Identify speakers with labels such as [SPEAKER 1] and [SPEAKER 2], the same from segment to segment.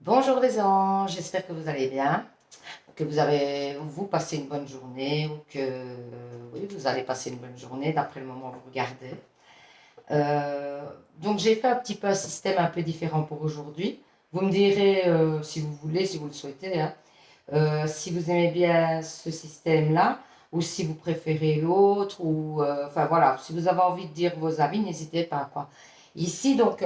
[SPEAKER 1] Bonjour les anges, j'espère que vous allez bien, que vous passez une bonne journée ou que oui, vous allez passer une bonne journée d'après le moment où vous regardez. Euh, donc j'ai fait un petit peu un système un peu différent pour aujourd'hui. Vous me direz si vous voulez, si vous le souhaitez, hein, si vous aimez bien ce système-là ou si vous préférez l'autre ou enfin voilà, si vous avez envie de dire vos avis, n'hésitez pas quoi. Ici donc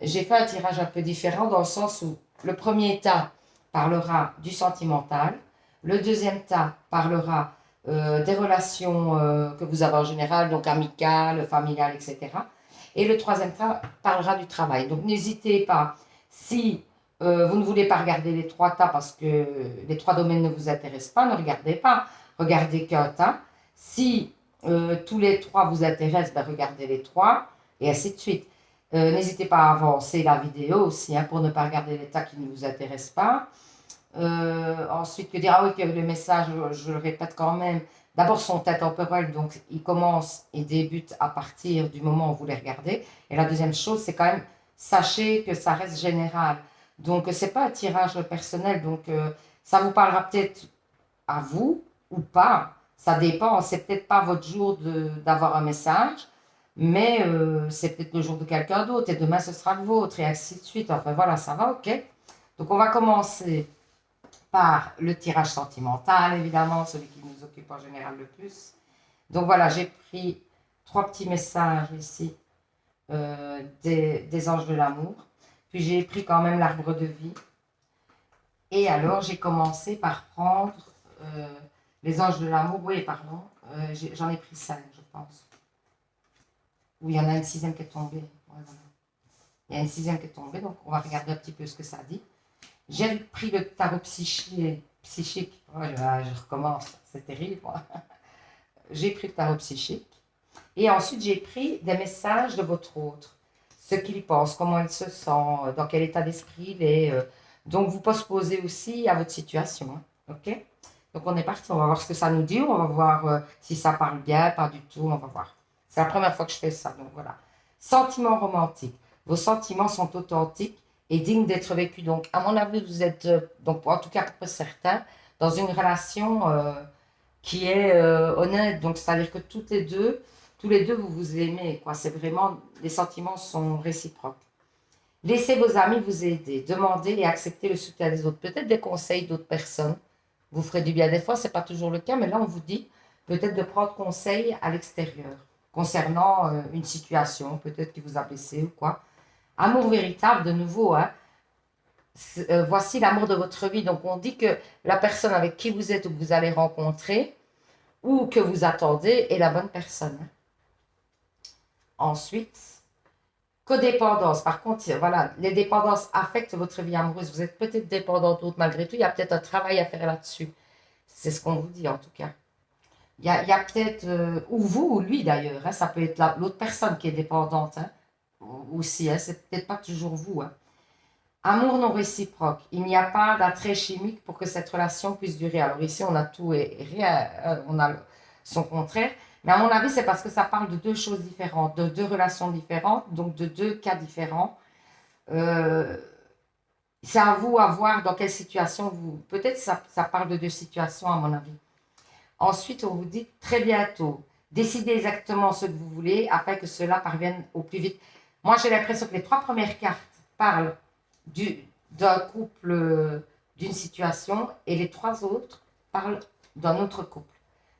[SPEAKER 1] j'ai fait un tirage un peu différent dans le sens où le premier tas parlera du sentimental, le deuxième tas parlera des relations que vous avez en général, donc amicales, familiales, etc. Et le troisième tas parlera du travail. Donc n'hésitez pas, si vous ne voulez pas regarder les trois tas parce que les trois domaines ne vous intéressent pas, ne regardez pas. Regardez qu'un tas. Si tous les trois vous intéressent, ben regardez les trois et ainsi de suite. N'hésitez pas à avancer la vidéo aussi hein, pour ne pas regarder les tas qui ne vous intéressent pas. Ensuite, que dire, ah oui, que le message, je le répète quand même, d'abord sont intemporels, donc ils commencent et débutent à partir du moment où vous les regardez. Et la deuxième chose, c'est quand même, sachez que ça reste général. Donc, c'est pas un tirage personnel, donc ça vous parlera peut-être à vous ou pas. Ça dépend, c'est peut-être pas votre jour d'avoir un message, mais c'est peut-être le jour de quelqu'un d'autre, et demain ce sera le vôtre, et ainsi de suite. Enfin voilà, ça va, ok. Donc, on va commencer par le tirage sentimental, évidemment, celui qui nous occupe en général le plus. Donc voilà, j'ai pris trois petits messages ici des anges de l'amour. Puis j'ai pris quand même l'arbre de vie. Et alors j'ai commencé par prendre euh, les anges de l'amour. Oui, pardon, j'en ai pris cinq, je pense. Ou il y en a une sixième qui est tombée. Ouais, voilà. Il y a une sixième qui est tombée, donc on va regarder un petit peu ce que ça dit. J'ai pris le tarot psychique. Oh, je recommence, c'est terrible. J'ai pris le tarot psychique. Et ensuite, j'ai pris des messages de votre autre. Ce qu'il pense, comment il se sent, dans quel état d'esprit il est. Donc, vous pouvez se poser aussi à votre situation. Hein, ok. Donc, on est parti. On va voir ce que ça nous dit. On va voir si ça parle bien, pas du tout. On va voir. C'est la première fois que je fais ça. Donc, voilà. Sentiments romantiques. Vos sentiments sont authentiques et dignes d'être vécus. Donc, à mon avis, vous êtes, donc, en tout cas pour certains, dans une relation qui est honnête. Donc, c'est-à-dire que tous les deux, vous vous aimez. Quoi. C'est vraiment, les sentiments sont réciproques. Laissez vos amis vous aider. Demandez et acceptez le soutien des autres. Peut-être des conseils d'autres personnes vous ferez du bien. Des fois, ce n'est pas toujours le cas, mais là, on vous dit peut-être de prendre conseil à l'extérieur concernant une situation, peut-être qui vous a blessé ou quoi. Amour véritable, de nouveau, hein, voici l'amour de votre vie. Donc, on dit que la personne avec qui vous êtes ou que vous allez rencontrer, ou que vous attendez est la bonne personne. Ensuite, codépendance. Par contre, voilà, les dépendances affectent votre vie amoureuse. Vous êtes peut-être dépendant d'autres malgré tout. Il y a peut-être un travail à faire là-dessus. C'est ce qu'on vous dit en tout cas. Il y a peut-être, ou vous ou lui d'ailleurs, hein, ça peut être l'autre personne qui est dépendante hein, aussi. Hein, c'est peut-être pas toujours vous. Hein. Amour non réciproque. Il n'y a pas d'attrait chimique pour que cette relation puisse durer. Alors ici, on a tout et rien, on a son contraire. Mais à mon avis, c'est parce que ça parle de deux choses différentes, de deux relations différentes, donc de deux cas différents. Euh, c'est à vous à voir dans quelle situation vous... Peut-être ça parle de deux situations, à mon avis. Ensuite, on vous dit très bientôt. Décidez exactement ce que vous voulez afin que cela parvienne au plus vite. Moi, j'ai l'impression que les trois premières cartes parlent d'un couple, d'une situation, et les trois autres parlent d'un autre couple.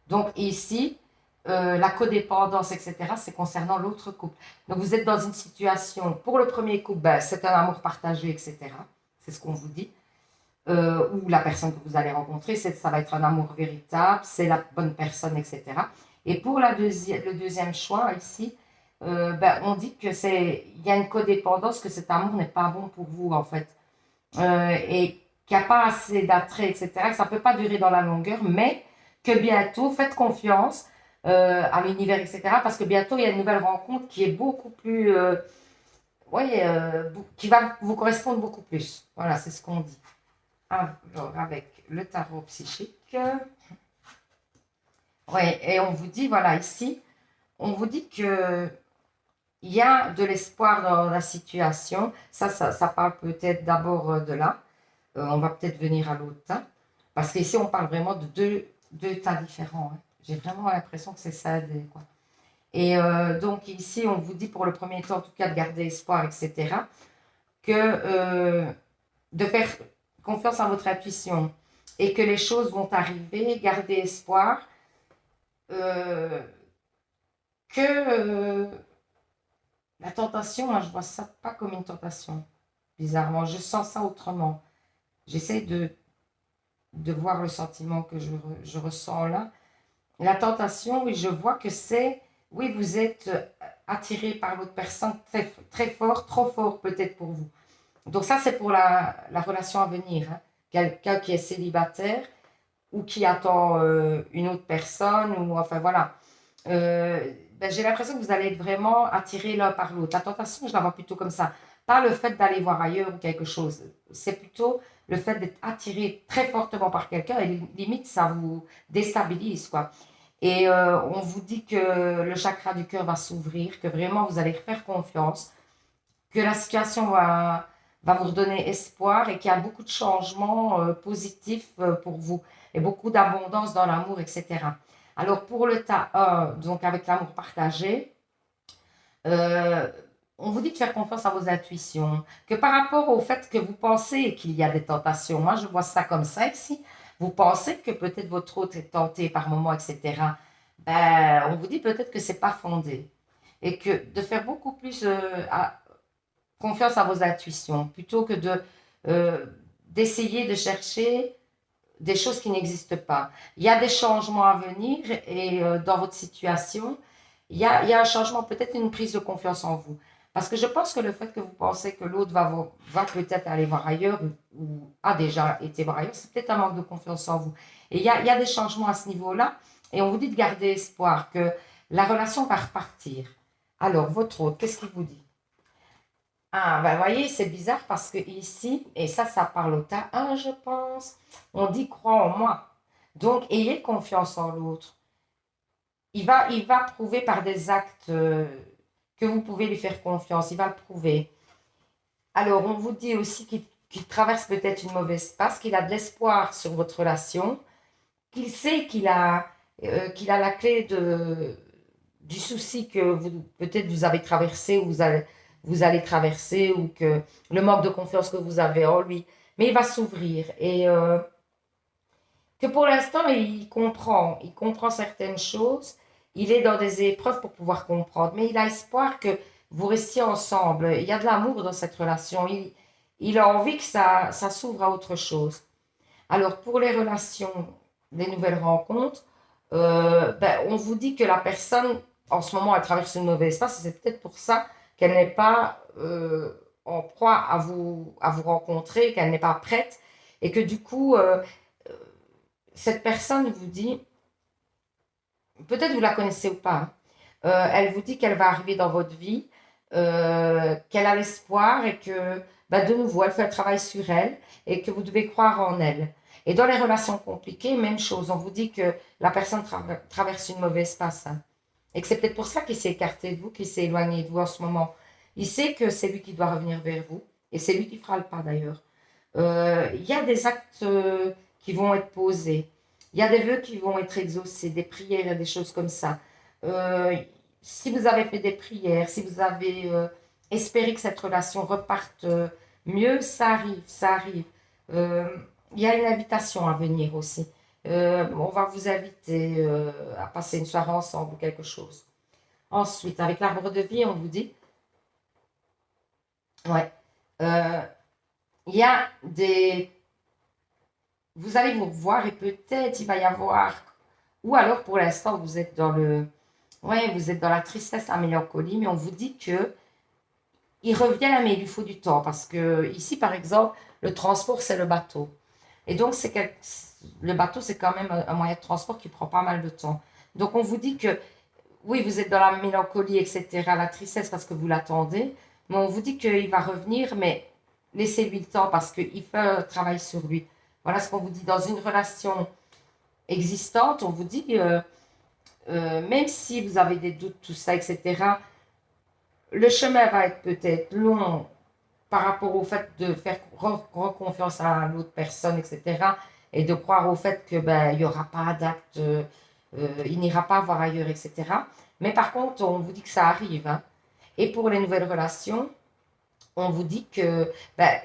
[SPEAKER 1] Donc ici, la codépendance, etc., c'est concernant l'autre couple. Donc vous êtes dans une situation, pour le premier couple, ben, c'est un amour partagé, etc. C'est ce qu'on vous dit. Ou la personne que vous allez rencontrer, ça va être un amour véritable, c'est la bonne personne, etc. Et pour le deuxième choix ici, ben, on dit que il y a une codépendance, que cet amour n'est pas bon pour vous en fait, et qu'il n'y a pas assez d'attrait, etc. Que ça ne peut pas durer dans la longueur, mais que bientôt, faites confiance à l'univers, etc. Parce que bientôt, il y a une nouvelle rencontre qui est beaucoup plus, ouais, qui va vous correspondre beaucoup plus. Voilà, c'est ce qu'on dit. Alors, avec le tarot psychique. Ouais, et on vous dit, voilà, ici, on vous dit que il y a de l'espoir dans la situation. Ça parle peut-être d'abord de là. On va peut-être venir à l'autre tas. Parce qu'ici, on parle vraiment de deux tas différents, hein. J'ai vraiment l'impression que c'est ça, quoi. Et donc ici, on vous dit pour le premier temps, en tout cas, de garder espoir, etc. Que de faire confiance à votre intuition et que les choses vont arriver, gardez espoir. Que la tentation, moi, je vois ça pas comme une tentation. Bizarrement, je sens ça autrement. J'essaie de voir le sentiment que je ressens là. La tentation, oui, je vois que c'est, oui, vous êtes attiré par l'autre personne très, très fort, trop fort peut-être pour vous. Donc ça, c'est pour la relation à venir, hein. Quelqu'un qui est célibataire ou qui attend une autre personne, ou enfin voilà. Ben, j'ai l'impression que vous allez être vraiment attirés l'un par l'autre. La tentation, je la vois plutôt comme ça. Pas le fait d'aller voir ailleurs ou quelque chose. C'est plutôt le fait d'être attiré très fortement par quelqu'un et limite, ça vous déstabilise, quoi. Et on vous dit que le chakra du cœur va s'ouvrir, que vraiment vous allez faire confiance, que la situation va vous redonner espoir et qu'il y a beaucoup de changements positifs pour vous et beaucoup d'abondance dans l'amour, etc. Alors pour le tas 1, donc avec l'amour partagé, euh, on vous dit de faire confiance à vos intuitions, que par rapport au fait que vous pensez qu'il y a des tentations, moi je vois ça comme ça ici, vous pensez que peut-être votre hôte est tenté par moment, etc. Ben, on vous dit peut-être que c'est pas fondé et que de faire beaucoup plus confiance à vos intuitions plutôt que d'essayer de chercher des choses qui n'existent pas. Il y a des changements à venir et dans votre situation, il y a un changement, peut-être une prise de confiance en vous. Parce que je pense que le fait que vous pensez que l'autre va peut-être aller voir ailleurs ou a déjà été voir ailleurs, c'est peut-être un manque de confiance en vous. Et il y a des changements à ce niveau-là et on vous dit de garder espoir que la relation va repartir. Alors, votre autre, qu'est-ce qu'il vous dit? Ah, ben, voyez, c'est bizarre parce que ici, et ça parle au tas 1, je pense, on dit crois en moi. Donc, ayez confiance en l'autre. Il va prouver par des actes que vous pouvez lui faire confiance. Il va le prouver. Alors, on vous dit aussi qu'il traverse peut-être une mauvaise passe, qu'il a de l'espoir sur votre relation, qu'il sait qu'il a la clé du souci que peut-être vous avez traversé ou vous allez traverser ou que le manque de confiance que vous avez en lui. Mais il va s'ouvrir et que pour l'instant, il comprend certaines choses. Il est dans des épreuves pour pouvoir comprendre, mais il a espoir que vous restiez ensemble. Il y a de l'amour dans cette relation. Il a envie que ça s'ouvre à autre chose. Alors, pour les relations, les nouvelles rencontres, ben, on vous dit que la personne, en ce moment, elle traverse une mauvaise phase. C'est peut-être pour ça qu'elle n'est pas en proie à vous rencontrer, qu'elle n'est pas prête. Et que du coup, cette personne vous dit, peut-être vous la connaissez ou pas, hein, elle vous dit qu'elle va arriver dans votre vie, qu'elle a l'espoir et que, bah, de nouveau, elle fait un travail sur elle et que vous devez croire en elle. Et dans les relations compliquées, même chose. On vous dit que la personne traverse une mauvaise passe, hein, et que c'est peut-être pour ça qu'il s'est écarté de vous, qu'il s'est éloigné de vous en ce moment. Il sait que c'est lui qui doit revenir vers vous et c'est lui qui fera le pas d'ailleurs. Il y a des actes qui vont être posés. Il y a des vœux qui vont être exaucés, des prières et des choses comme ça. Euh, si vous avez fait des prières, si vous avez espéré que cette relation reparte mieux, ça arrive, ça arrive. Euh, il y a une invitation à venir aussi. On va vous inviter à passer une soirée ensemble ou quelque chose. Ensuite, avec l'arbre de vie, on vous dit, ouais, euh, il y a des vous allez vous revoir et peut-être il va y avoir, ou alors pour l'instant vous êtes dans ouais, vous êtes dans la tristesse, la mélancolie, mais on vous dit que il revient, mais il lui faut du temps parce que ici par exemple, le transport c'est le bateau. Et donc le bateau c'est quand même un moyen de transport qui prend pas mal de temps. Donc on vous dit que oui, vous êtes dans la mélancolie, etc., la tristesse parce que vous l'attendez, mais on vous dit qu'il va revenir, mais laissez-lui le temps parce qu'il fait un travail sur lui. Voilà ce qu'on vous dit. Dans une relation existante, on vous dit, même si vous avez des doutes, tout ça, etc., le chemin va être peut-être long par rapport au fait de faire confiance à l'autre personne, etc. Et de croire au fait que ben, il n'y aura pas d'acte, il n'ira pas voir ailleurs, etc. Mais par contre, on vous dit que ça arrive. Hein. Et pour les nouvelles relations, on vous dit que ben,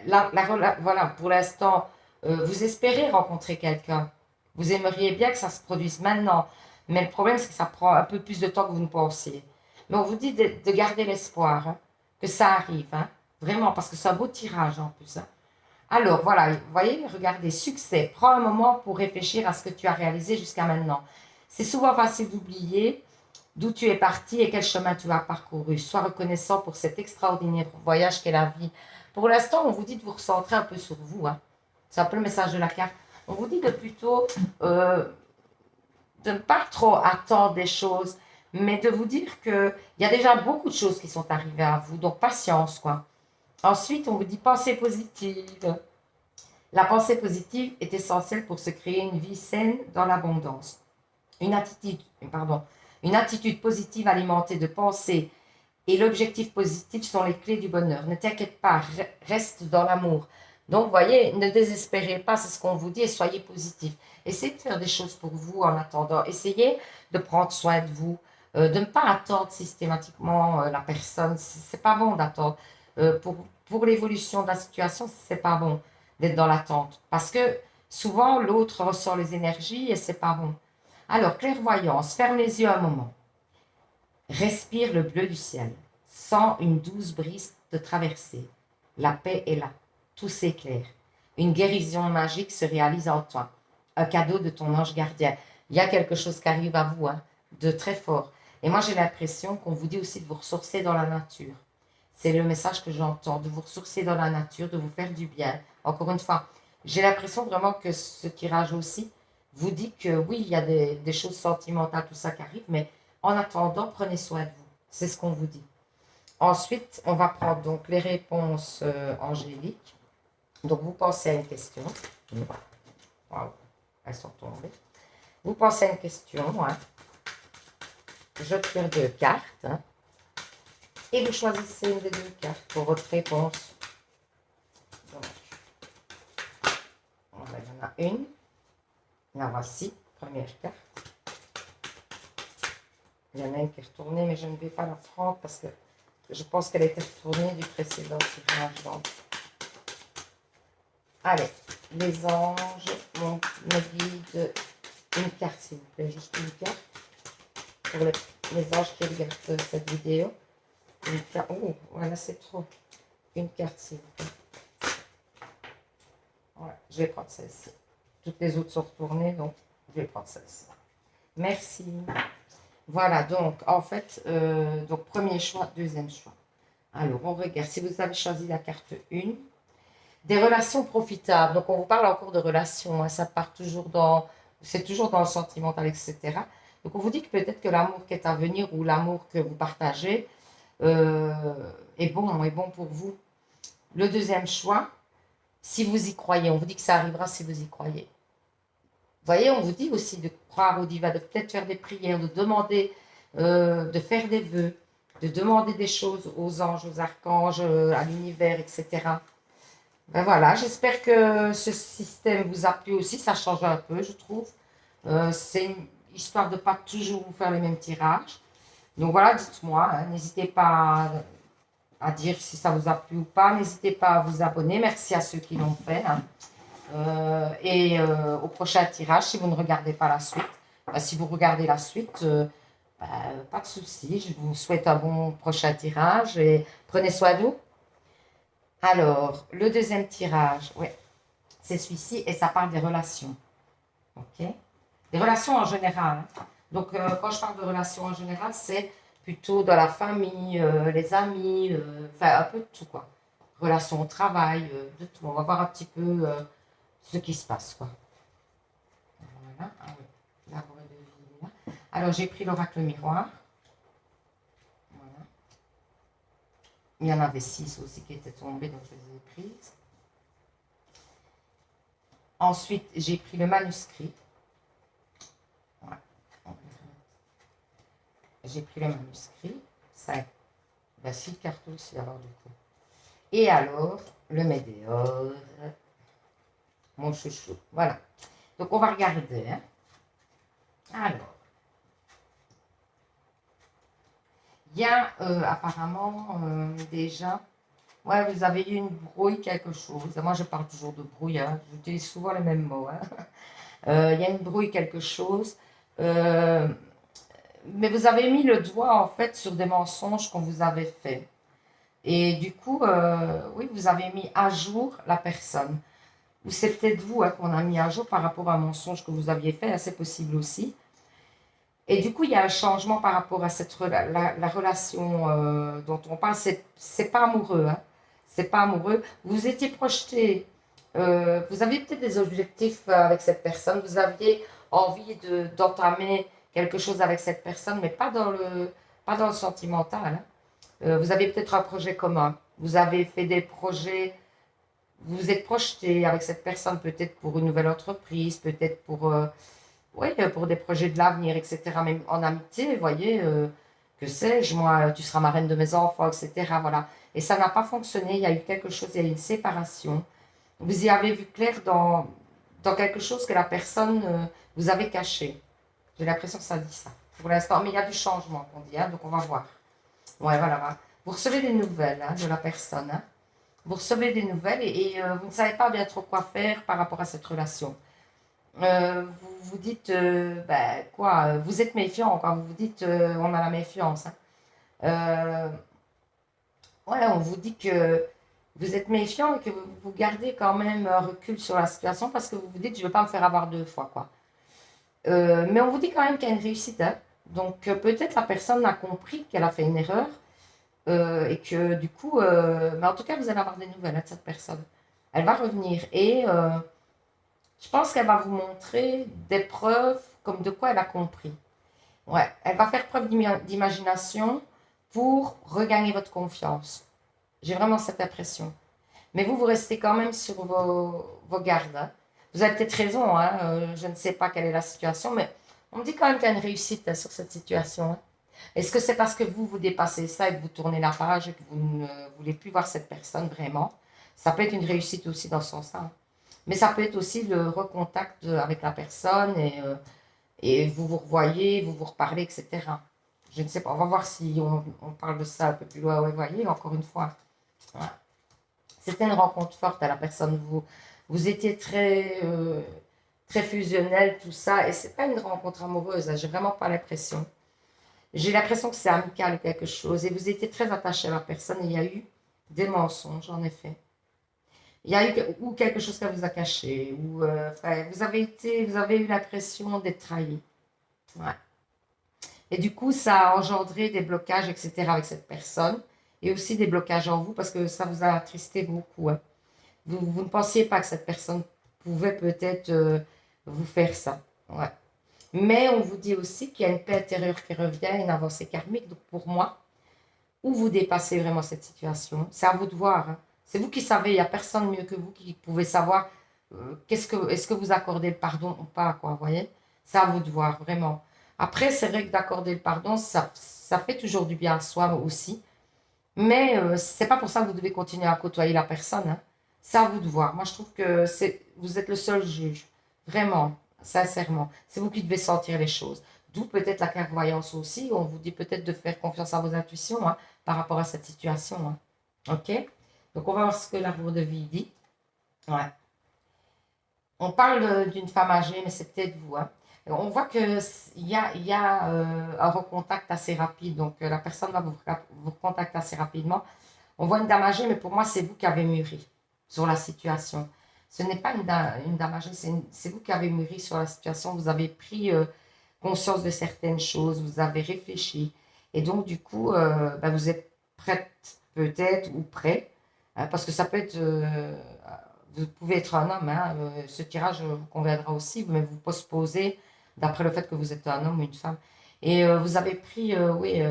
[SPEAKER 1] voilà, pour l'instant, vous espérez rencontrer quelqu'un. Vous aimeriez bien que ça se produise maintenant. Mais le problème, c'est que ça prend un peu plus de temps que vous ne pensiez. Mais on vous dit de garder l'espoir, hein, que ça arrive. Hein, vraiment, parce que c'est un beau tirage en plus. Hein. Alors, voilà, vous voyez, regardez, succès. Prends un moment pour réfléchir à ce que tu as réalisé jusqu'à maintenant. C'est souvent facile d'oublier d'où tu es parti et quel chemin tu as parcouru. Sois reconnaissant pour cet extraordinaire voyage qu'est la vie. Pour l'instant, on vous dit de vous recentrer un peu sur vous. Hein. C'est un peu le message de la carte. On vous dit de plutôt de ne pas trop attendre des choses, mais de vous dire qu'il y a déjà beaucoup de choses qui sont arrivées à vous. Donc, patience, quoi. Ensuite, on vous dit pensée positive. La pensée positive est essentielle pour se créer une vie saine dans l'abondance. Une attitude positive alimentée de pensée et l'objectif positif sont les clés du bonheur. Ne t'inquiète pas, reste dans l'amour. Donc, vous voyez, ne désespérez pas, c'est ce qu'on vous dit, et soyez positif. Essayez de faire des choses pour vous en attendant. Essayez de prendre soin de vous, de ne pas attendre systématiquement la personne. C'est pas bon d'attendre. Pour l'évolution de la situation, c'est pas bon d'être dans l'attente. Parce que souvent, l'autre ressort les énergies et c'est pas bon. Alors, clairvoyance, ferme les yeux un moment. Respire le bleu du ciel. Sens une douce brise te traverser. La paix est là. Tout s'éclaire. Une guérison magique se réalise en toi. Un cadeau de ton ange gardien. Il y a quelque chose qui arrive à vous, hein, de très fort. Et moi, j'ai l'impression qu'on vous dit aussi de vous ressourcer dans la nature. C'est le message que j'entends, de vous ressourcer dans la nature, de vous faire du bien. Encore une fois, j'ai l'impression vraiment que ce tirage aussi vous dit que oui, il y a des choses sentimentales, tout ça qui arrive, mais en attendant, prenez soin de vous. C'est ce qu'on vous dit. Ensuite, on va prendre donc les réponses angéliques. Donc, vous pensez à une question. Wow, elles sont tombées. Vous pensez à une question. Hein. Je tire 2 cartes. Hein. Et vous choisissez une des 2 cartes pour votre réponse. Donc, voilà, il y en a une. La voici, première carte. Il y en a une qui est retournée, mais je ne vais pas la prendre parce que je pense qu'elle était retournée du précédent tirage. Donc. Allez, les anges me guident une carte, s'il vous plaît, juste une carte. Pour les anges qui regardent cette vidéo. Une carte. Oh, voilà, c'est trop. Une carte, s'il vous plaît. Voilà, je vais prendre celle-ci. Toutes les autres sont retournées, donc je vais prendre celle-ci. Merci. Voilà, donc, en fait, donc premier choix, deuxième choix. Alors, on regarde. Si vous avez choisi la carte 1, des relations profitables. Donc, on vous parle encore de relations. Hein, ça part toujours dans... C'est toujours dans le sentimental, etc. Donc, on vous dit que peut-être que l'amour qui est à venir ou l'amour que vous partagez est bon pour vous. Le deuxième choix, si vous y croyez. On vous dit que ça arrivera si vous y croyez. Vous voyez, on vous dit aussi de croire au divin, de peut-être faire des prières, de demander, de faire des vœux, de demander des choses aux anges, aux archanges, à l'univers, etc. Ben voilà, j'espère que ce système vous a plu aussi, ça change un peu, je trouve. C'est une histoire de ne pas toujours vous faire les mêmes tirages. Donc voilà, dites-moi, hein, n'hésitez pas à dire si ça vous a plu ou pas, n'hésitez pas à vous abonner, merci à ceux qui l'ont fait. Hein. Au prochain tirage, si vous ne regardez pas la suite, si vous regardez la suite, pas de souci. Je vous souhaite un bon prochain tirage et prenez soin de vous. Alors, le deuxième tirage, ouais, c'est celui-ci et ça parle des relations. Ok? Des relations en général. Hein. Donc, quand je parle de relations en général, c'est plutôt dans la famille, les amis, enfin un peu de tout quoi. Relations au travail, de tout. On va voir un petit peu ce qui se passe, quoi. Voilà. Ah oui. L'arbre de vie, là. Alors, j'ai pris l'oracle miroir. Voilà. Il y en avait 6 aussi qui étaient tombés, donc je les ai prises. Ensuite, j'ai pris le manuscrit. Voilà. J'ai pris le manuscrit. 5 Ben, 6 cartes aussi, alors, du coup. Et alors, le météore, mon chouchou. Voilà. Donc, on va regarder. Hein. Alors, il y a apparemment déjà... Ouais, vous avez eu une brouille, quelque chose. Moi, je parle toujours de brouille. Hein. J'utilise souvent les mêmes mots. Hein. Il y a une brouille, quelque chose. Mais vous avez mis le doigt, en fait, sur des mensonges qu'on vous avait fait. Et du coup, oui, vous avez mis à jour la personne. Ou c'est peut-être vous hein, qu'on a mis à jour par rapport à un mensonge que vous aviez fait, c'est possible aussi. Et du coup, il y a un changement par rapport à la relation dont on parle. C'est pas amoureux. Hein. C'est pas amoureux. Vous étiez projeté. Vous aviez peut-être des objectifs avec cette personne. Vous aviez envie d'entamer quelque chose avec cette personne, mais pas dans le sentimental. Hein. Vous avez peut-être un projet commun. Vous avez fait des projets. Vous vous êtes projeté avec cette personne, peut-être pour une nouvelle entreprise, peut-être oui, pour des projets de l'avenir, etc. Même en amitié, vous voyez, que sais-je, moi, tu seras marraine de mes enfants, etc. Voilà. Et ça n'a pas fonctionné, il y a eu quelque chose, il y a eu une séparation. Vous y avez vu clair dans quelque chose que la personne vous avait caché. J'ai l'impression que ça dit ça, pour l'instant. Mais il y a du changement, on dit, hein, donc on va voir. Ouais, voilà, voilà. Vous recevez des nouvelles hein, de la personne. Hein. Vous recevez des nouvelles et vous ne savez pas bien trop quoi faire par rapport à cette relation. Vous vous dites, ben, quoi, vous êtes méfiant, quoi. Vous vous dites, on a la méfiance. Hein. Euh, ouais, on vous dit que vous êtes méfiant et que vous gardez quand même un recul sur la situation parce que vous vous dites, je ne veux pas me faire avoir deux fois, quoi. Mais on vous dit quand même qu'il y a une réussite. Hein. Donc peut-être la personne a compris qu'elle a fait une erreur et que du coup, mais en tout cas, vous allez avoir des nouvelles hein, de cette personne. Elle va revenir et je pense qu'elle va vous montrer des preuves comme de quoi elle a compris. Ouais, elle va faire preuve d'imagination pour regagner votre confiance. J'ai vraiment cette impression. Mais vous restez quand même sur vos gardes. Hein. Vous avez peut-être raison, hein, je ne sais pas quelle est la situation, mais on me dit quand même qu'il y a une réussite hein, sur cette situation. Hein. Est-ce que c'est parce que vous dépassez ça et que vous tournez la page et que vous ne voulez plus voir cette personne vraiment? Ça peut être une réussite aussi dans ce sens-là. Hein. Mais ça peut être aussi le recontact avec la personne et vous vous revoyez, vous vous reparlez, etc. Je ne sais pas, on va voir si on parle de ça un peu plus loin. Ouais, vous voyez, encore une fois. Ouais. C'était une rencontre forte à la personne. Vous étiez très fusionnel, tout ça. Et c'est pas une rencontre amoureuse. Hein, j'ai vraiment pas l'impression. J'ai l'impression que c'est amical ou quelque chose. Et vous étiez très attaché à la personne. Et il y a eu des mensonges, en effet. Il y a eu ou quelque chose qu'elle vous a caché. Ou enfin, vous avez eu l'impression d'être trahi. Ouais. Et du coup, ça a engendré des blocages, etc. avec cette personne. Et aussi des blocages en vous parce que ça vous a attristé beaucoup. Hein. Vous ne pensiez pas que cette personne pouvait peut-être vous faire ça. Ouais. Mais on vous dit aussi qu'il y a une paix intérieure qui revient, une avancée karmique. Donc pour moi, où vous dépassez vraiment cette situation, c'est à vous de voir. Hein. C'est vous qui savez, il n'y a personne mieux que vous qui pouvez savoir est-ce que vous accordez le pardon ou pas, quoi, vous voyez? C'est à vous de voir, vraiment. Après, c'est vrai que d'accorder le pardon, ça fait toujours du bien à soi aussi. Mais c'est pas pour ça que vous devez continuer à côtoyer la personne. Hein. C'est à vous de voir. Moi, je trouve que vous êtes le seul juge. Vraiment, sincèrement. C'est vous qui devez sentir les choses. D'où peut-être la clairvoyance aussi. On vous dit peut-être de faire confiance à vos intuitions hein, par rapport à cette situation. Hein. OK? Donc, on va voir ce que l'arbre de vie dit. Ouais. On parle d'une femme âgée, mais c'est peut-être vous. Hein. On voit qu'il y a un recontact assez rapide. Donc, la personne va vous recontacter assez rapidement. On voit une dame âgée, mais pour moi, c'est vous qui avez mûri sur la situation. Ce n'est pas une dame âgée, c'est vous qui avez mûri sur la situation. Vous avez pris conscience de certaines choses, vous avez réfléchi. Et donc, du coup, ben, vous êtes prête peut-être ou prêt, hein, parce que ça peut être... vous pouvez être un homme, hein, ce tirage vous conviendra aussi, mais vous posposez d'après le fait que vous êtes un homme ou une femme. Et vous avez pris, oui,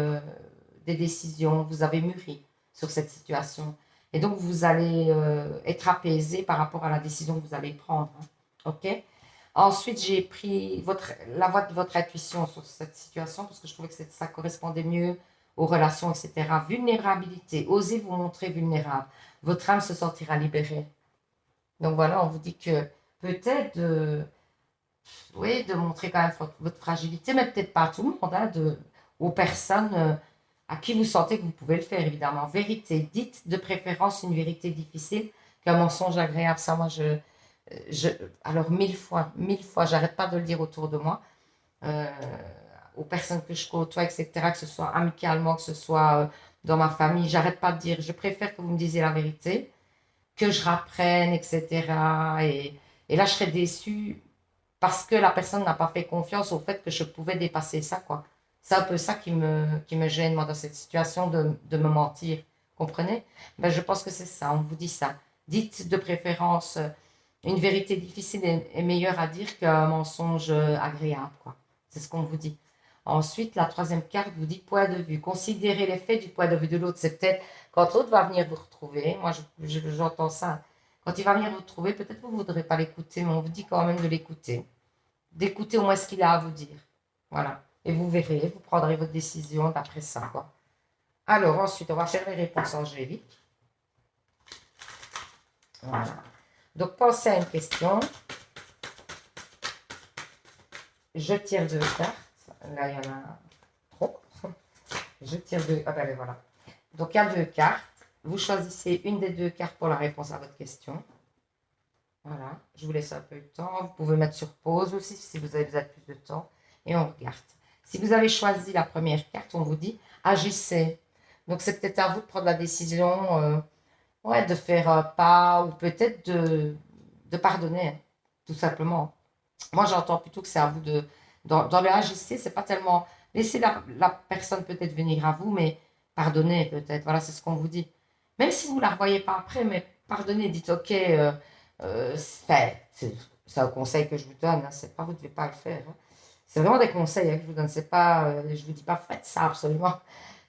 [SPEAKER 1] des décisions, vous avez mûri sur cette situation. Et donc, vous allez être apaisé par rapport à la décision que vous allez prendre. Hein. OK? Ensuite, j'ai pris la voix de votre intuition sur cette situation parce que je trouvais que ça correspondait mieux aux relations, etc. Vulnérabilité, osez vous montrer vulnérable. Votre âme se sentira libérée. Donc voilà, on vous dit que peut-être oui, de montrer quand même votre fragilité, mais peut-être pas à tout le monde, hein, aux personnes à qui vous sentez que vous pouvez le faire, évidemment. Vérité, dites de préférence une vérité difficile qu'un mensonge agréable. Ça, moi, alors mille fois, j'arrête pas de le dire autour de moi, euh, aux personnes que je côtoie, etc., que ce soit amicalement, que ce soit dans ma famille, j'arrête pas de dire, je préfère que vous me disiez la vérité, que je rapprenne, etc. Et là, je serais déçue parce que la personne n'a pas fait confiance au fait que je pouvais dépasser ça, quoi. C'est un peu ça qui me gêne, moi, dans cette situation de me mentir. Comprenez? Ben, je pense que c'est ça, on vous dit ça. Dites de préférence, une vérité difficile est meilleure à dire qu'un mensonge agréable, quoi. C'est ce qu'on vous dit. Ensuite, la troisième carte vous dit point de vue. Considérez les faits du point de vue de l'autre. C'est peut-être quand l'autre va venir vous retrouver. Moi, j'entends ça. Quand il va venir vous retrouver, peut-être vous ne voudrez pas l'écouter, mais on vous dit quand même de l'écouter. D'écouter au moins ce qu'il a à vous dire. Voilà. Et vous verrez, vous prendrez votre décision d'après ça, quoi. Alors, ensuite, on va faire les réponses angéliques. Voilà. Donc, pensez à une question. Je tire deux cartes. Là, il y en a trop. Je tire deux. Ah ben voilà. Donc, il y a deux cartes. Vous choisissez une des deux cartes pour la réponse à votre question. Voilà. Je vous laisse un peu de temps. Vous pouvez mettre sur pause aussi si vous avez besoin de plus de temps. Et on regarde. Si vous avez choisi la première carte, on vous dit agissez. Donc, c'est peut-être à vous de prendre la décision ouais, de faire un pas ou peut-être de pardonner, hein, tout simplement. Moi, j'entends plutôt que c'est à vous de... Dans le agissez, c'est pas tellement... Laissez la personne peut-être venir à vous, mais pardonnez peut-être. Voilà, c'est ce qu'on vous dit. Même si vous ne la revoyez pas après, mais pardonnez, dites ok, c'est un conseil que je vous donne, hein, c'est pas, vous ne devez pas le faire. Hein. C'est vraiment des conseils hein, que je vous donne, c'est pas, je vous dis pas faites ça absolument.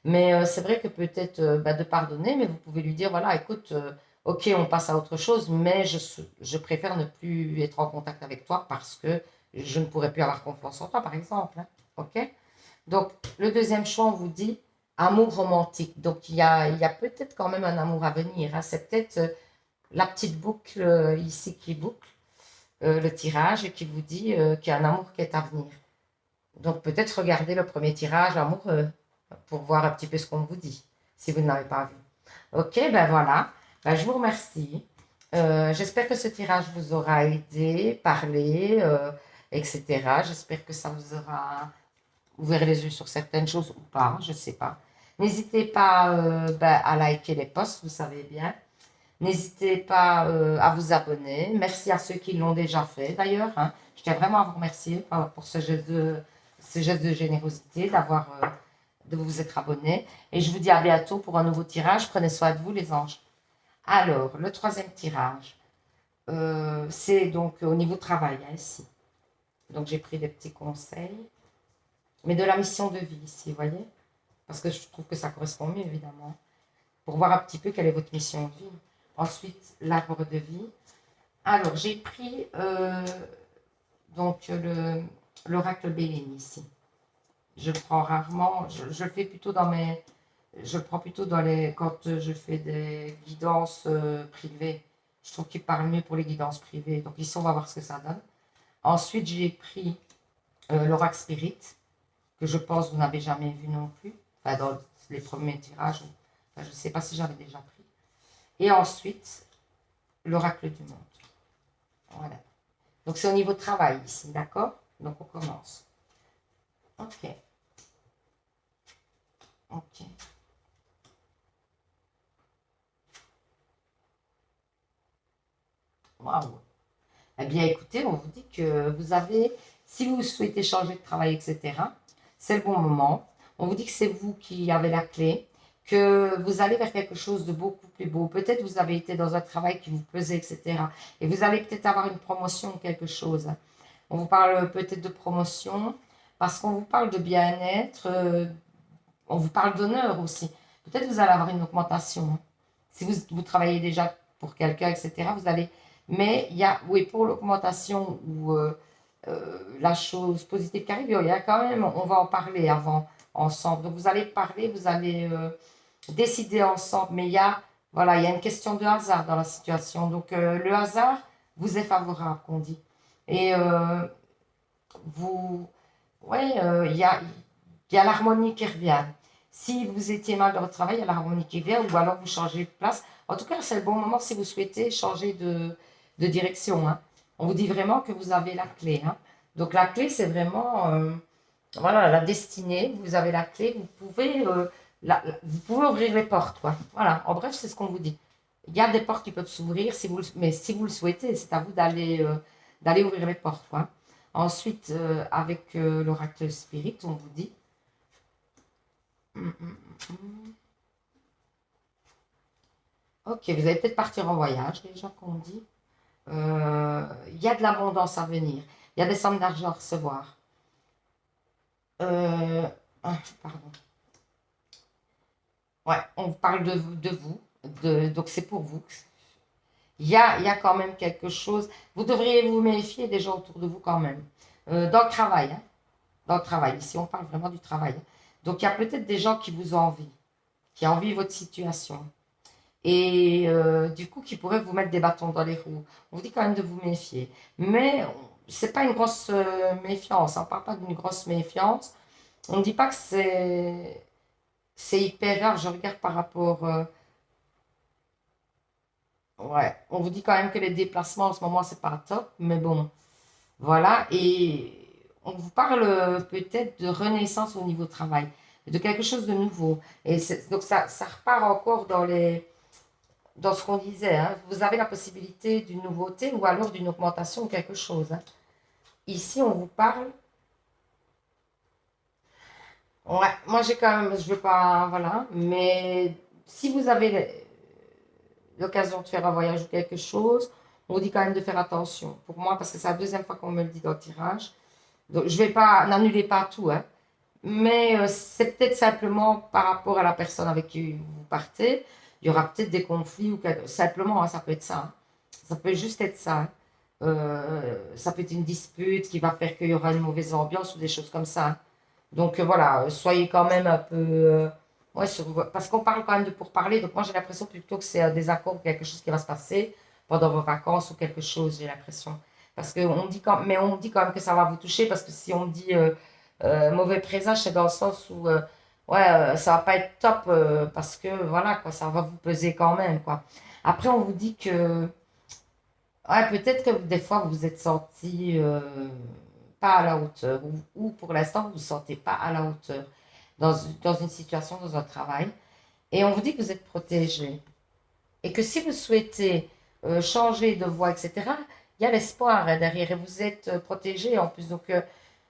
[SPEAKER 1] Mais c'est vrai que peut-être bah, de pardonner, mais vous pouvez lui dire voilà, écoute, ok, on passe à autre chose, mais je préfère ne plus être en contact avec toi parce que je ne pourrais plus avoir confiance en toi, par exemple. Hein, ok? Donc, le deuxième choix, on vous dit amour romantique. Donc, il y a peut-être quand même un amour à venir. Hein. C'est peut-être la petite boucle ici qui boucle le tirage et qui vous dit qu'il y a un amour qui est à venir. Donc, peut-être regardez le premier tirage amoureux pour voir un petit peu ce qu'on vous dit, si vous ne l'avez pas vu. Ok, ben voilà. Ben, je vous remercie. J'espère que ce tirage vous aura aidé, parlé, etc. J'espère que ça vous aura ouvert les yeux sur certaines choses ou pas, je ne sais pas. N'hésitez pas ben, à liker les posts, vous savez bien. N'hésitez pas à vous abonner. Merci à ceux qui l'ont déjà fait d'ailleurs. Hein. Je tiens vraiment à vous remercier pour ce geste de générosité, de vous être abonné. Et je vous dis à bientôt pour un nouveau tirage. Prenez soin de vous les anges. Alors, le troisième tirage, c'est donc au niveau travail, hein, ici. Donc, j'ai pris des petits conseils, mais de la mission de vie ici, vous voyez? Parce que je trouve que ça correspond mieux, évidemment, pour voir un petit peu quelle est votre mission de vie. Ensuite, l'arbre de vie. Alors, j'ai pris donc l'oracle Béline ici. Je le prends rarement, je le fais plutôt dans mes... Je le prends plutôt quand je fais des guidances privées. Je trouve qu'il parle mieux pour les guidances privées. Donc ici, on va voir ce que ça donne. Ensuite, j'ai pris l'oracle Spirit, que je pense que vous n'avez jamais vu non plus. Enfin, dans les premiers tirages. Enfin, je ne sais pas si j'avais déjà pris. Et ensuite, l'oracle du monde. Voilà. Donc, c'est au niveau de travail ici, d'accord? Donc, on commence. Ok. Ok. Waouh. Eh bien, écoutez, on vous dit que vous avez, si vous souhaitez changer de travail, etc., c'est le bon moment. On vous dit que c'est vous qui avez la clé, que vous allez vers quelque chose de beaucoup plus beau. Peut-être vous avez été dans un travail qui vous plaisait, etc. Et vous allez peut-être avoir une promotion ou quelque chose. On vous parle peut-être de promotion parce qu'on vous parle de bien-être, on vous parle d'honneur aussi. Peut-être vous allez avoir une augmentation. Si vous travaillez déjà pour quelqu'un, etc., vous allez... Mais il y a, oui, pour l'augmentation ou la chose positive qui arrive, il y a quand même, on va en parler avant, ensemble. Donc, vous allez parler, vous allez décider ensemble. Mais il y a, voilà, il y a une question de hasard dans la situation. Donc, le hasard vous est favorable, qu'on dit. Et vous, ouais, il y a l'harmonie qui revient. Si vous étiez mal dans votre travail, il y a l'harmonie qui vient, ou alors vous changez de place. En tout cas, c'est le bon moment si vous souhaitez changer de direction, hein. On vous dit vraiment que vous avez la clé, hein. Donc la clé, c'est vraiment voilà, la destinée. Vous avez la clé, vous pouvez ouvrir les portes, quoi. Voilà, en bref, c'est ce qu'on vous dit. Il y a des portes qui peuvent s'ouvrir, mais si vous le souhaitez, c'est à vous d'aller ouvrir les portes, quoi. Ensuite, avec l'oracle spirit, on vous dit. Ok, vous allez peut-être partir en voyage, les gens qu'on dit. Il y a de l'abondance à venir. Il y a des sommes d'argent à recevoir. Pardon. Ouais, on parle de vous. Donc c'est pour vous. Il y a quand même quelque chose. Vous devriez vous méfier des gens autour de vous quand même. Dans le travail, hein. Dans le travail. Ici, on parle vraiment du travail, hein. Donc il y a peut-être des gens qui vous envient, qui envient votre situation. Et du coup, qui pourraient vous mettre des bâtons dans les roues. On vous dit quand même de vous méfier. Mais c'est pas une grosse méfiance. On ne parle pas d'une grosse méfiance. On ne dit pas que c'est hyper grave. Je regarde par rapport. Ouais, on vous dit quand même que les déplacements en ce moment, c'est pas top. Mais bon, voilà. Et on vous parle peut-être de renaissance au niveau travail, de quelque chose de nouveau. Et donc ça repart encore dans ce qu'on disait, hein. Vous avez la possibilité d'une nouveauté ou alors d'une augmentation ou quelque chose, hein. Ici, on vous parle. Ouais, moi j'ai quand même, je veux pas, voilà, mais si vous avez l'occasion de faire un voyage ou quelque chose, on vous dit quand même de faire attention. Pour moi, parce que c'est la deuxième fois qu'on me le dit dans le tirage. Donc je vais pas, n'annulez pas tout, hein. Mais c'est peut-être simplement par rapport à la personne avec qui vous partez. Il y aura peut-être des conflits ou simplement, hein, ça peut être ça, hein. Ça peut juste être ça, hein. Ça peut être une dispute qui va faire qu'il y aura une mauvaise ambiance ou des choses comme ça, hein. Donc voilà, soyez quand même un peu. Ouais, parce qu'on parle quand même de pourparler. Donc moi j'ai l'impression plutôt que c'est un désaccord ou quelque chose qui va se passer pendant vos vacances ou quelque chose, j'ai l'impression. Parce que mais on dit quand même que ça va vous toucher parce que si on dit mauvais présage, c'est dans le sens où ouais, ça va pas être top parce que voilà quoi, ça va vous peser quand même quoi. Après on vous dit que ouais, peut-être que des fois vous vous êtes senti pas à la hauteur ou pour l'instant vous vous sentez pas à la hauteur dans une situation, dans un travail. Et on vous dit que vous êtes protégé et que si vous souhaitez changer de voie, etc., il y a l'espoir hein, derrière et vous êtes protégé en plus. Donc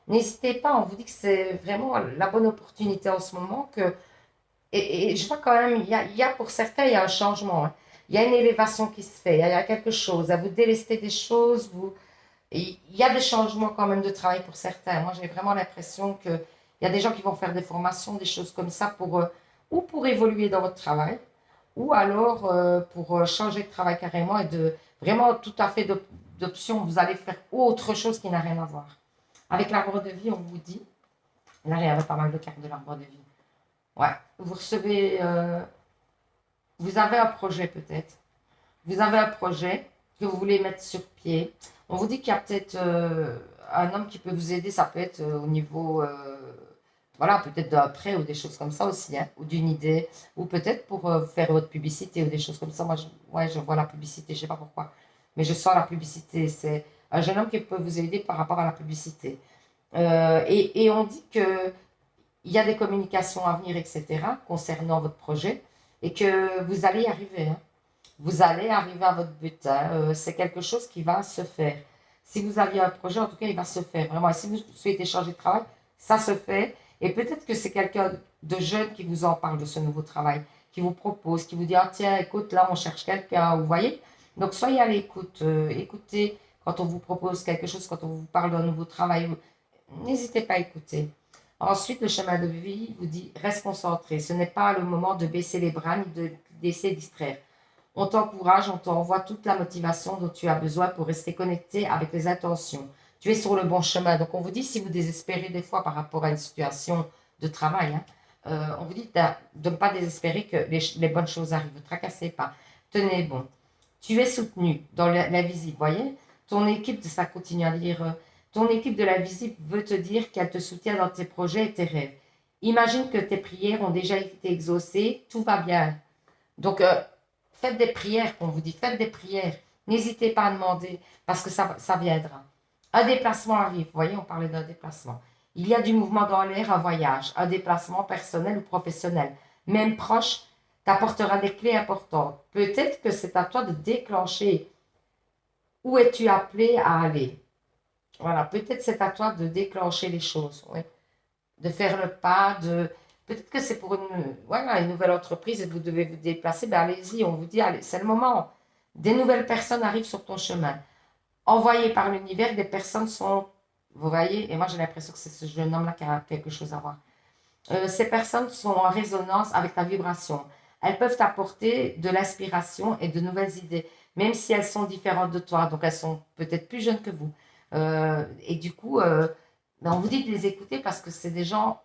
[SPEAKER 1] n'hésitez pas, on vous dit que c'est vraiment la bonne opportunité en ce moment. Et je vois quand même, il y a pour certains, il y a un changement, hein. Il y a une élévation qui se fait, il y a quelque chose. À vous délester des choses, il y a des changements quand même de travail pour certains. Moi, j'ai vraiment l'impression qu'il y a des gens qui vont faire des formations, des choses comme ça, ou pour évoluer dans votre travail, ou alors pour changer de travail carrément et de vraiment tout à fait d'options. Vous allez faire autre chose qui n'a rien à voir. Avec l'arbre de vie, on vous dit, là, il y avait pas mal de cartes de l'arbre de vie. Ouais, vous recevez, vous avez un projet peut-être. Vous avez un projet que vous voulez mettre sur pied. On vous dit qu'il y a peut-être un homme qui peut vous aider. Ça peut être au niveau, voilà, peut-être d'un prêt ou des choses comme ça aussi, hein, ou d'une idée, ou peut-être pour faire votre publicité ou des choses comme ça. Moi, ouais, je vois la publicité, je sais pas pourquoi, mais je sens la publicité. C'est un jeune homme qui peut vous aider par rapport à la publicité. Et on dit que il y a des communications à venir, etc., concernant votre projet, et que vous allez y arriver, hein. Vous allez arriver à votre but, hein. C'est quelque chose qui va se faire. Si vous aviez un projet, en tout cas, il va se faire, vraiment. Et si vous souhaitez changer de travail, ça se fait. Et peut-être que c'est quelqu'un de jeune qui vous en parle de ce nouveau travail, qui vous propose, qui vous dit, ah tiens, écoute, là, on cherche quelqu'un, vous voyez. Donc, soyez à l'écoute. Écoutez quand on vous propose quelque chose, quand on vous parle d'un nouveau travail, n'hésitez pas à écouter. Ensuite, le chemin de vie vous dit reste concentré. Ce n'est pas le moment de baisser les bras ni de laisser distraire. On t'encourage, on t'envoie toute la motivation dont tu as besoin pour rester connecté avec les intentions. Tu es sur le bon chemin. Donc, on vous dit si vous désespérez des fois par rapport à une situation de travail, hein. On vous dit de ne pas désespérer que les bonnes choses arrivent. Ne tracassez pas. Tenez bon. Tu es soutenu dans la visite, voyez. Ton équipe, ça continue à dire, ton équipe de la visite veut te dire qu'elle te soutient dans tes projets et tes rêves. Imagine que tes prières ont déjà été exaucées, tout va bien. Donc, faites des prières, qu'on vous dit, faites des prières. N'hésitez pas à demander, parce que ça viendra. Un déplacement arrive, vous voyez, on parlait d'un déplacement. Il y a du mouvement dans l'air, un voyage, un déplacement personnel ou professionnel. Même proche, t'apportera des clés importantes. Peut-être que c'est à toi de déclencher où es-tu appelé à aller. Voilà, peut-être c'est à toi de déclencher les choses, oui. De faire le pas, peut-être que c'est pour voilà, une nouvelle entreprise et vous devez vous déplacer, ben allez-y, on vous dit, allez, c'est le moment. Des nouvelles personnes arrivent sur ton chemin. Envoyées par l'univers, des personnes sont, vous voyez, et moi j'ai l'impression que c'est ce jeune homme-là qui a quelque chose à voir. Ces personnes sont en résonance avec ta vibration. Elles peuvent t'apporter de l'inspiration et de nouvelles idées, même si elles sont différentes de toi. Donc, elles sont peut-être plus jeunes que vous. Et du coup, ben, on vous dit de les écouter parce que c'est des gens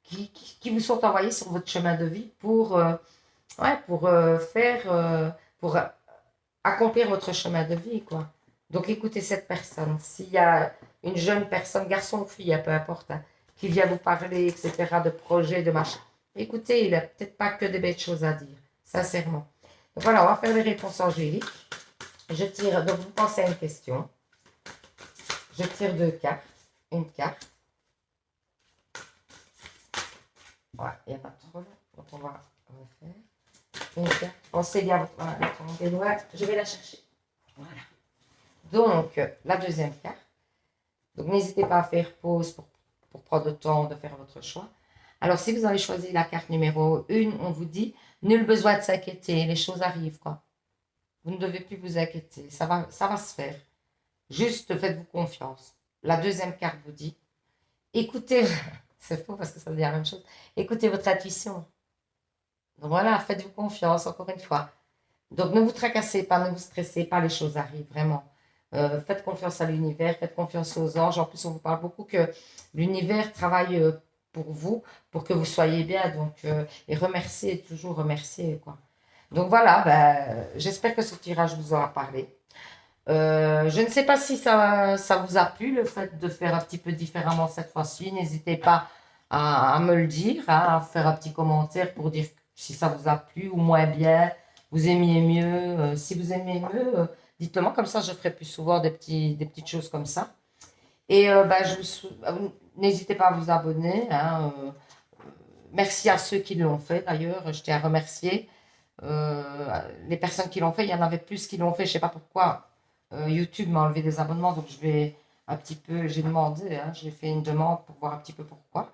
[SPEAKER 1] qui vous sont envoyés sur votre chemin de vie pour accomplir votre chemin de vie, quoi. Donc, écoutez cette personne. S'il y a une jeune personne, garçon ou fille, peu importe, hein, qui vient vous parler, etc., de projets, de machin. Écoutez, il n'a peut-être pas que des belles choses à dire, sincèrement. Donc voilà, on va faire les réponses angéliques. Je tire, donc vous pensez à une question. Je tire 2 cartes, une carte. Voilà, il n'y a pas trop long, donc on va refaire. Une carte. Pensez bien à votre des doigts. Je vais la chercher. Voilà. Donc, la deuxième carte. Donc, n'hésitez pas à faire pause pour prendre le temps de faire votre choix. Alors, si vous avez choisi la carte numéro 1, on vous dit, nul besoin de s'inquiéter, les choses arrivent, quoi. Vous ne devez plus vous inquiéter, ça va se faire. Juste faites-vous confiance. La deuxième carte vous dit, écoutez, c'est faux parce que ça veut dire la même chose, écoutez votre intuition. Donc voilà, faites-vous confiance, encore une fois. Donc ne vous tracassez pas, ne vous stressez pas, les choses arrivent, vraiment. Faites confiance à l'univers, faites confiance aux anges. En plus, on vous parle beaucoup que l'univers travaille pour vous, pour que vous soyez bien. Donc, et remerciez, toujours remercier, quoi. Donc voilà, ben, j'espère que ce tirage vous aura parlé. Je ne sais pas si ça vous a plu, le fait de faire un petit peu différemment cette fois-ci. N'hésitez pas à me le dire, hein, à faire un petit commentaire pour dire si ça vous a plu ou moins bien, vous aimiez mieux. Si vous aimez mieux, dites-le moi, comme ça je ferai plus souvent des petites choses comme ça. Et ben, n'hésitez pas à vous abonner, hein, merci à ceux qui l'ont fait d'ailleurs, je tiens à remercier. Les personnes qui l'ont fait, il y en avait plus qui l'ont fait, je ne sais pas pourquoi. YouTube m'a enlevé des abonnements, donc je vais un petit peu, j'ai demandé, hein, j'ai fait une demande pour voir un petit peu pourquoi.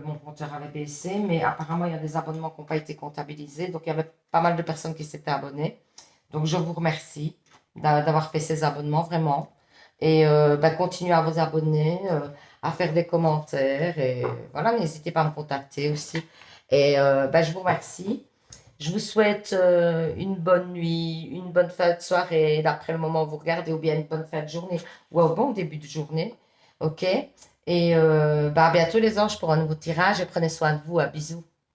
[SPEAKER 1] Mon compteur avait baissé, mais apparemment il y a des abonnements qui n'ont pas été comptabilisés, donc il y avait pas mal de personnes qui s'étaient abonnées. Donc je vous remercie d'avoir fait ces abonnements, vraiment. Et ben, continuez à vous abonner, à faire des commentaires, et voilà, n'hésitez pas à me contacter aussi. Et ben, je vous remercie. Je vous souhaite une bonne nuit, une bonne fin de soirée, d'après le moment où vous regardez, ou bien une bonne fin de journée, ou un bon début de journée. OK? Et bah, à bientôt les anges pour un nouveau tirage et prenez soin de vous. À bisous.